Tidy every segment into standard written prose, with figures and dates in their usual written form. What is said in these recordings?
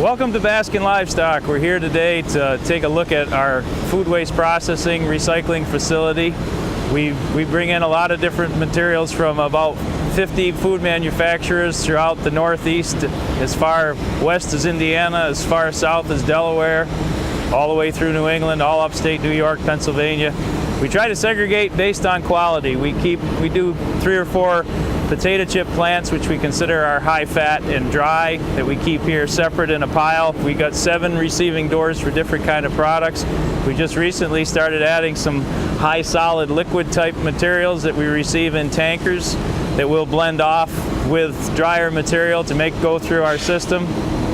Welcome to Baskin Livestock. We're here today to take a look at our food waste processing recycling facility. We bring in a lot of different materials from about 50 food manufacturers throughout the Northeast, as far west as Indiana, as far south as Delaware, all the way through New England, all upstate New York, Pennsylvania. We try to segregate based on quality. We do 3 or 4 potato chip plants, which we consider our high fat and dry, that we keep here separate in a pile. We got 7 receiving doors for different kind of products. We just recently started adding some high solid liquid type materials that we receive in tankers that we'll blend off with drier material to go through our system.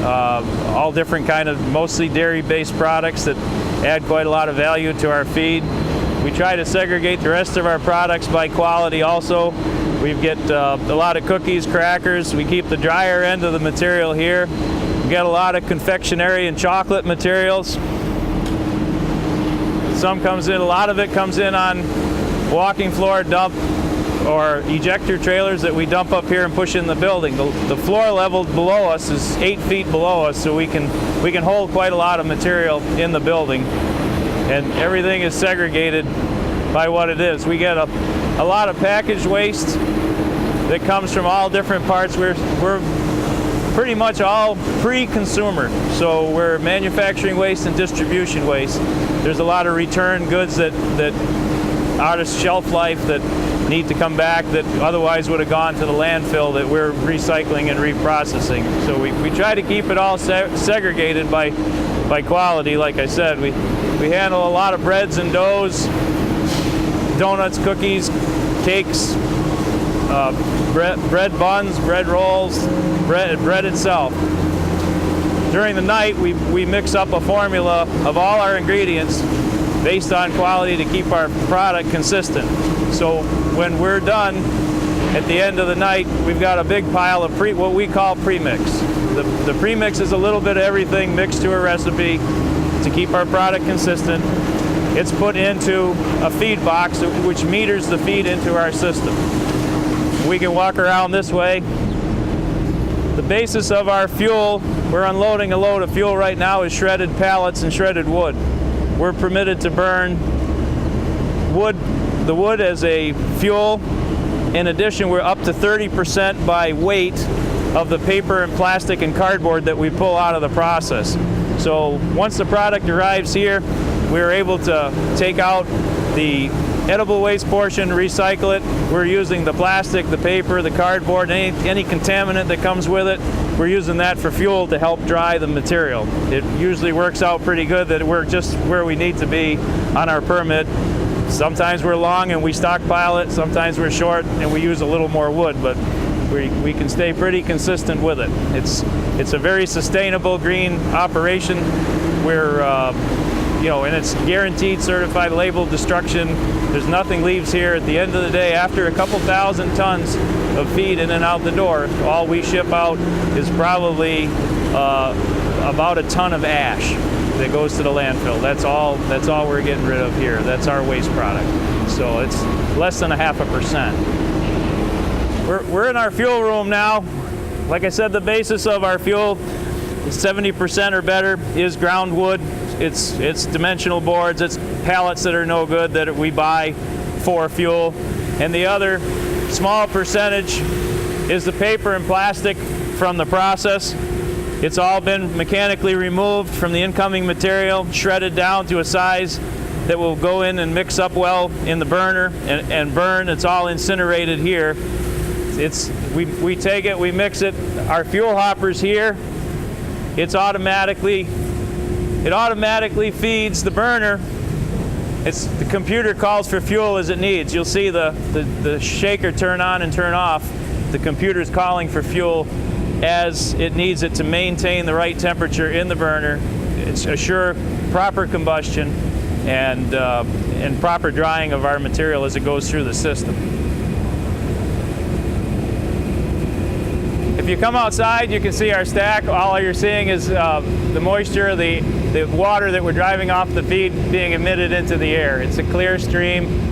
All different kind of mostly dairy based products that add quite a lot of value to our feed. We try to segregate the rest of our products by quality also. We get a lot of cookies, crackers. We keep the drier end of the material here. We get a lot of confectionery and chocolate materials. A lot of it comes in on walking floor dump or ejector trailers that we dump up here and push in the building. The floor level below us is 8 feet below us, so we can hold quite a lot of material in the building. And everything is segregated by what it is. We get a lot of packaged waste that comes from all different parts. We're pretty much all pre-consumer, so we're manufacturing waste and distribution waste. There's a lot of return goods that out of shelf life that need to come back that otherwise would have gone to the landfill that we're recycling and reprocessing. So we try to keep it all segregated by quality. Like I said, we handle a lot of breads and doughs, donuts, cookies, cakes, bread buns, bread rolls, bread itself. During the night, we mix up a formula of all our ingredients based on quality to keep our product consistent. So when we're done, at the end of the night, we've got a big pile of what we call premix. The premix is a little bit of everything mixed to a recipe to keep our product consistent. It's put into a feed box which meters the feed into our system. We can walk around this way. The basis of our fuel, we're unloading a load of fuel right now, is shredded pallets and shredded wood. We're permitted to burn the wood as a fuel. In addition, we're up to 30% by weight of the paper and plastic and cardboard that we pull out of the process. So once the product arrives here, we're able to take out the edible waste portion, recycle it. We're using the plastic, the paper, the cardboard, any contaminant that comes with it. We're using that for fuel to help dry the material. It usually works out pretty good that we're just where we need to be on our permit. Sometimes we're long and we stockpile it. Sometimes we're short and we use a little more wood, but we can stay pretty consistent with it. It's a very sustainable green operation. We're and it's guaranteed certified labeled destruction. There's nothing leaves here. At the end of the day, after a couple thousand tons of feed in and out the door, all we ship out is probably about a ton of ash that goes to the landfill. That's all we're getting rid of here. That's our waste product. So it's less than 0.5%. We're in our fuel room now. Like I said, the basis of our fuel, 70% or better, is ground wood. It's dimensional boards, it's pallets that are no good that we buy for fuel. And the other small percentage is the paper and plastic from the process. It's all been mechanically removed from the incoming material, shredded down to a size that will go in and mix up well in the burner and burn. It's all incinerated here. We take it, we mix it. Our fuel hopper's here. It automatically feeds the burner. The computer calls for fuel as it needs. You'll see the shaker turn on and turn off. The computer's calling for fuel as it needs it to maintain the right temperature in the burner. It's assure proper combustion and proper drying of our material as it goes through the system. If you come outside, you can see our stack. All you're seeing is the moisture, the water that we're driving off the feed being emitted into the air. It's a clear stream.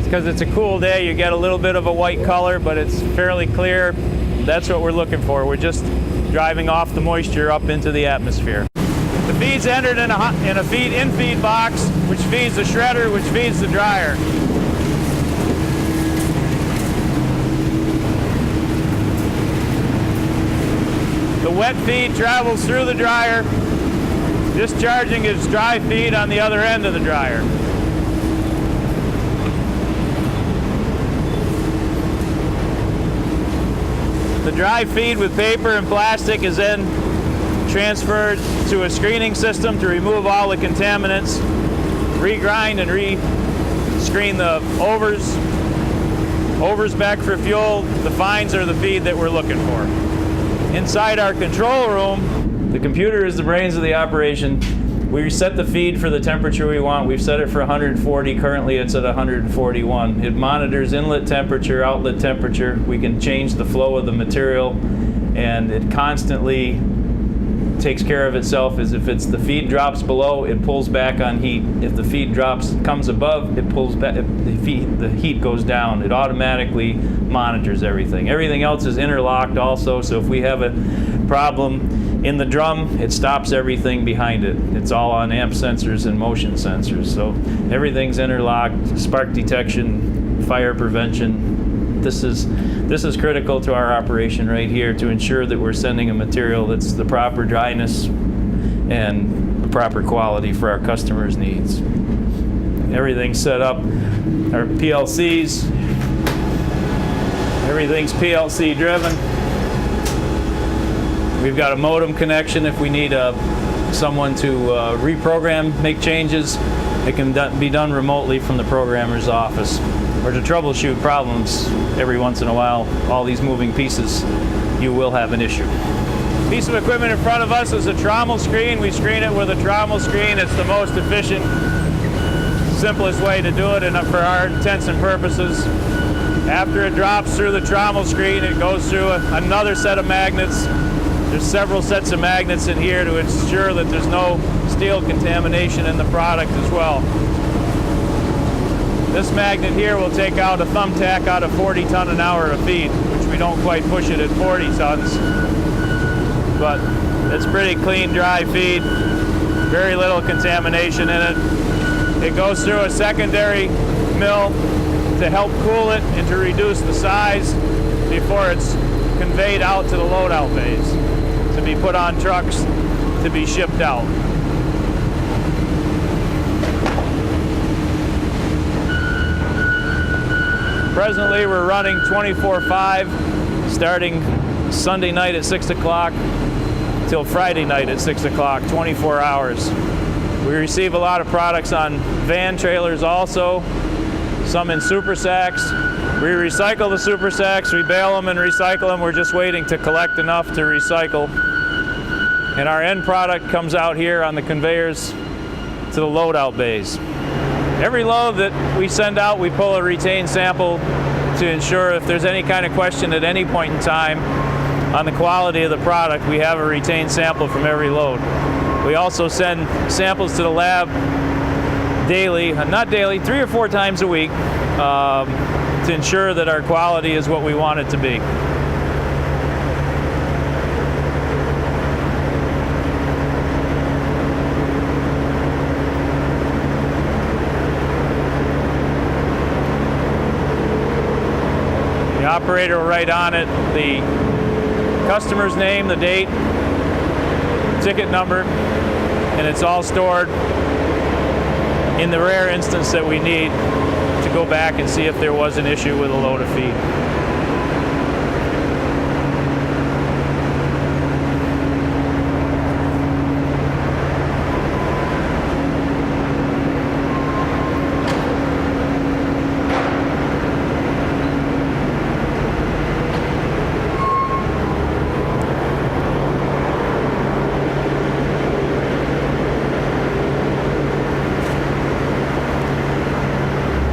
Because it's a cool day, you get a little bit of a white color, but it's fairly clear. That's what we're looking for. We're just driving off the moisture up into the atmosphere. The feed's entered in a feed box, which feeds the shredder, which feeds the dryer. The wet feed travels through the dryer, discharging its dry feed on the other end of the dryer. The dry feed with paper and plastic is then transferred to a screening system to remove all the contaminants, regrind and re-screen the overs back for fuel. The fines are the feed that we're looking for. Inside our control room, the computer is the brains of the operation. We set the feed for the temperature we want. We've set it for 140. Currently it's at 141. It monitors inlet temperature, outlet temperature. We can change the flow of the material, and it constantly takes care of itself. As if the feed drops below, it pulls back on heat. If the feed comes above, it pulls back. If the heat goes down, it automatically monitors everything. Everything else is interlocked also, so if we have a problem in the drum, it stops everything behind it. It's all on amp sensors and motion sensors, so everything's interlocked. Spark detection, fire prevention. This is critical to our operation right here to ensure that we're sending a material that's the proper dryness and the proper quality for our customers' needs. Everything's set up. Our PLCs, everything's PLC driven. We've got a modem connection if we need someone to reprogram, make changes. It can be done remotely from the programmer's office, or to troubleshoot problems every once in a while. All these moving pieces, you will have an issue. Piece of equipment in front of us is a Trommel Screen. We screen it with a Trommel Screen. It's the most efficient, simplest way to do it, and for our intents and purposes. After it drops through the Trommel Screen, it goes through another set of magnets. There's several sets of magnets in here to ensure that there's no steel contamination in the product as well. This magnet here will take out a thumbtack out of 40 ton an hour of feed, which we don't quite push it at 40 tons. But it's pretty clean, dry feed, very little contamination in it. It goes through a secondary mill to help cool it and to reduce the size before it's conveyed out to the loadout bays, to be put on trucks to be shipped out. Presently we're running 24/5, starting Sunday night at 6 o'clock till Friday night at 6 o'clock, 24 hours. We receive a lot of products on van trailers also, some in super sacks. We recycle the super sacks, we bale them and recycle them. We're just waiting to collect enough to recycle. And our end product comes out here on the conveyors to the loadout bays. Every load that we send out, we pull a retained sample to ensure if there's any kind of question at any point in time on the quality of the product, we have a retained sample from every load. We also send samples to the lab daily, not daily, 3 or 4 times a week, to ensure that our quality is what we want it to be. The operator will write on it the customer's name, the date, ticket number, and it's all stored in the rare instance that we need to go back and see if there was an issue with a load of feed.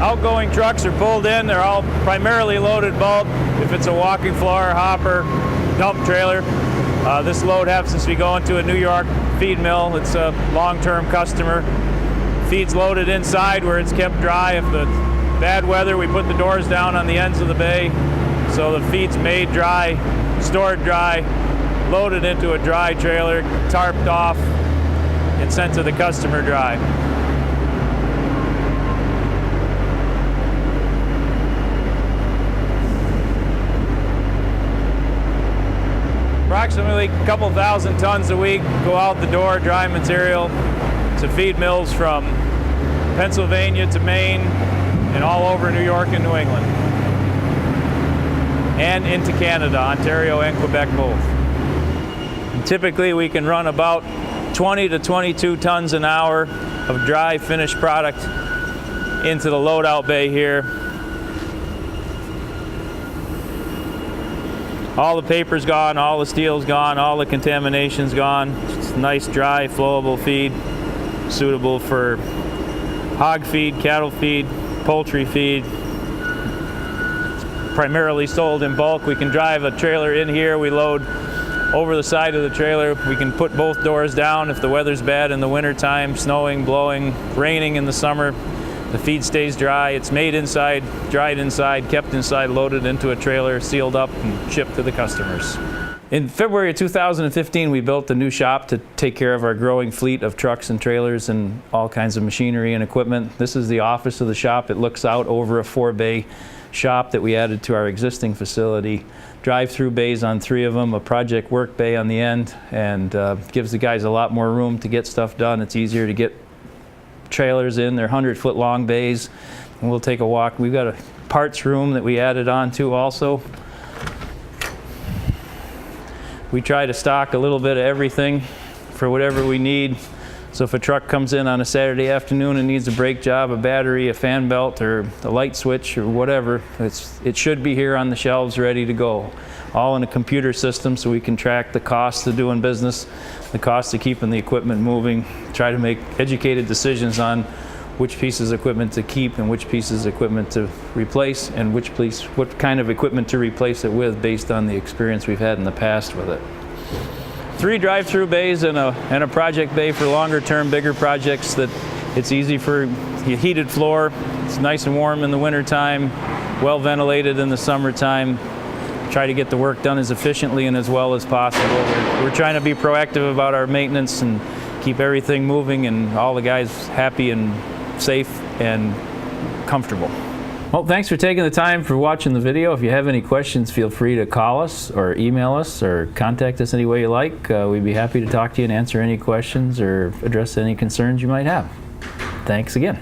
Outgoing trucks are pulled in. They're all primarily loaded bulk. If it's a walking floor, hopper, dump trailer. This load happens to be going to a New York feed mill. It's a long-term customer. Feed's loaded inside where it's kept dry. If the bad weather, we put the doors down on the ends of the bay so the feed's made dry, stored dry, loaded into a dry trailer, tarped off, and sent to the customer dry. Approximately a couple thousand tons a week go out the door, dry material, to feed mills from Pennsylvania to Maine and all over New York and New England. And into Canada, Ontario and Quebec both. And typically we can run about 20 to 22 tons an hour of dry finished product into the loadout bay here. All the paper's gone, all the steel's gone, all the contamination's gone. It's a nice, dry, flowable feed, suitable for hog feed, cattle feed, poultry feed. Primarily sold in bulk. We can drive a trailer in here. We load over the side of the trailer. We can put both doors down if the weather's bad in the wintertime, snowing, blowing, raining in the summer. The feed stays dry. It's made inside, dried inside, kept inside, loaded into a trailer, sealed up, and shipped to the customers. In February of 2015, we built a new shop to take care of our growing fleet of trucks and trailers and all kinds of machinery and equipment. This is the office of the shop. It looks out over a 4-bay shop that we added to our existing facility. Drive-through bays on 3 of them, a project work bay on the end, and gives the guys a lot more room to get stuff done. It's easier to get trailers in. They're 100-foot long bays, and we'll take a walk. We've got a parts room that we added on to also. We try to stock a little bit of everything for whatever we need. So if a truck comes in on a Saturday afternoon and needs a brake job, a battery, a fan belt, or a light switch, or whatever, it should be here on the shelves ready to go. All in a computer system so we can track the cost of doing business, the cost of keeping the equipment moving, try to make educated decisions on which pieces of equipment to keep and which pieces of equipment to replace, and what kind of equipment to replace it with based on the experience we've had in the past with it. 3 drive-through bays and a project bay for longer term, bigger projects that it's easy for heated floor. It's nice and warm in the winter time, well ventilated in the summertime. Try to get the work done as efficiently and as well as possible. We're trying to be proactive about our maintenance and keep everything moving and all the guys happy and safe and comfortable. Well, thanks for taking the time for watching the video. If you have any questions, feel free to call us or email us or contact us any way you like. We'd be happy to talk to you and answer any questions or address any concerns you might have. Thanks again.